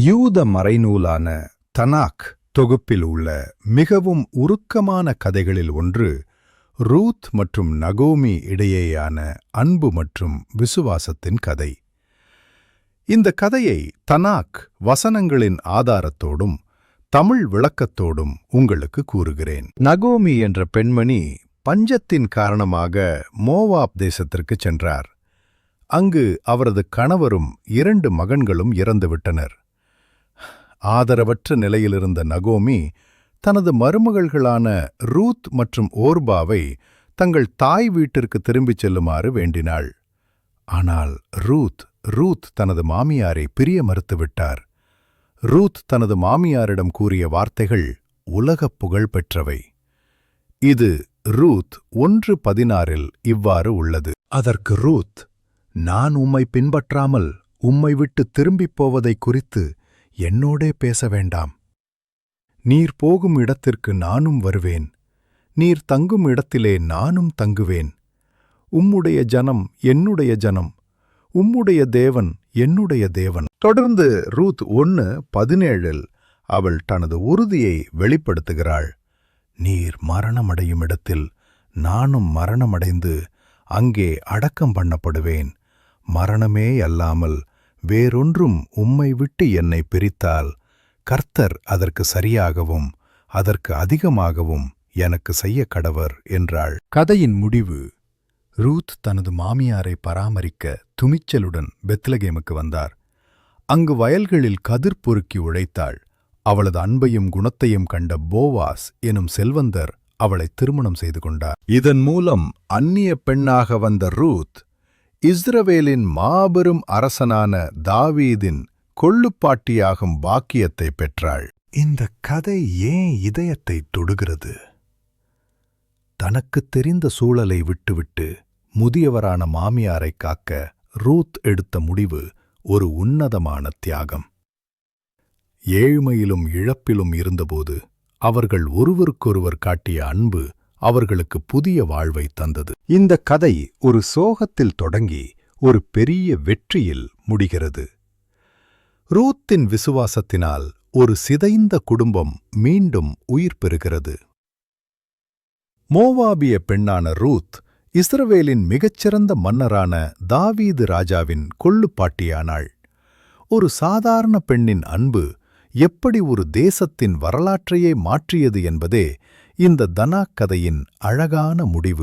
யூத மறைநூலான தனாக் தொகுப்பில் உள்ள மிகவும் உருக்கமான கதைகளில் ஒன்று ரூத் மற்றும் நகோமி இடையேயான அன்பு மற்றும் விசுவாசத்தின் கதை. இந்த கதையை தனாக் வசனங்களின் ஆதாரத்தோடும் தமிழ் விளக்கத்தோடும் உங்களுக்கு கூறுகிறேன். நகோமி என்ற பெண்மணி பஞ்சத்தின் காரணமாக மோவாப் தேசத்திற்குச் சென்றார். அங்கு அவரது கணவரும் 2 மகன்களும் இறந்துவிட்டனர். ஆதரவற்ற நிலையிலிருந்த நகோமி தனது மருமகள்களான ரூத் மற்றும் ஓர்பாவை தங்கள் தாய் வீட்டிற்கு திரும்பிச் செல்லுமாறு வேண்டினாள். ஆனால் ரூத் தனது மாமியாரை பிரிய மறுத்துவிட்டார். ரூத் தனது மாமியாரிடம் கூறிய வார்த்தைகள் உலகப் புகழ் பெற்றவை. இது ரூத் 1:16 இவ்வாறு உள்ளது. அதற்கு ரூத், நான் உம்மை பின்பற்றாமல் உம்மை விட்டு திரும்பிப் போவதை குறித்து என்னோடே பேச வேண்டாம். நீர் போகும் இடத்திற்கு நானும் வருவேன். நீர் தங்கும் இடத்திலே நானும் தங்குவேன். உம்முடைய ஜனம் என்னுடைய ஜனம், உம்முடைய தேவன் என்னுடைய தேவன். தொடர்ந்து ரூத் 1:17 அவள் தனது உறுதியை வெளிப்படுத்துகிறாள். நீர் மரணமடையும் இடத்தில் நானும் மரணமடைந்து அங்கே அடக்கம் பண்ணப்படுவேன். மரணமே அல்லாமல் வேறொன்றும் உம்மை விட்டு என்னை பிரித்தால் கர்த்தர் அதற்கு சரியாகவும் அதற்கு அதிகமாகவும் எனக்கு செய்ய கடவர் என்றாள். கதையின் முடிவு. ரூத் தனது மாமியாரை பராமரிக்க துணிச்சலுடன் பெத்லகேமுக்கு வந்தார். அங்கு வயல்களில் கதிர் பொறுக்கி உழைத்தாள். அவளது அன்பையும் குணத்தையும் கண்ட போவாஸ் எனும் செல்வந்தர் அவளை திருமணம் செய்து கொண்டார். இதன் மூலம் அந்நிய பெண்ணாக வந்த ரூத் இஸ்ரவேலின் மாபெரும் அரசனான தாவீதின் கொள்ளுப்பாட்டியாகும் பாக்கியத்தை பெற்றாள். இந்த கதை ஏன் இதயத்தை தொடுகிறது? தனக்குத் தெரிந்த சூழலை விட்டுவிட்டு முதியவரான மாமியாரை காக்க ரூத் எடுத்த முடிவு ஒரு உன்னதமான தியாகம். ஏழ்மையிலும் இழப்பிலும் இருந்தபோது அவர்கள் ஒருவருக்கொருவர் காட்டிய அன்பு அவர்களுக்கு புதிய வாழ்வை தந்தது. இந்த கதை ஒரு சோகத்தில் தொடங்கி ஒரு பெரிய வெற்றியில் முடிகிறது. ரூத்தின் விசுவாசத்தினால் ஒரு சிதைந்த குடும்பம் மீண்டும் உயிர் பெறுகிறது. மோவாபிய பெண்ணான ரூத் இஸ்ரவேலின் மிகச்சிறந்த மன்னரான தாவீது ராஜாவின் கொள்ளுப்பாட்டியானாள். ஒரு சாதாரண பெண்ணின் அன்பு எப்படி ஒரு தேசத்தின் வரலாற்றையே மாற்றியது என்பதே இந்த தனாக் கதையின் அழகான முடிவு.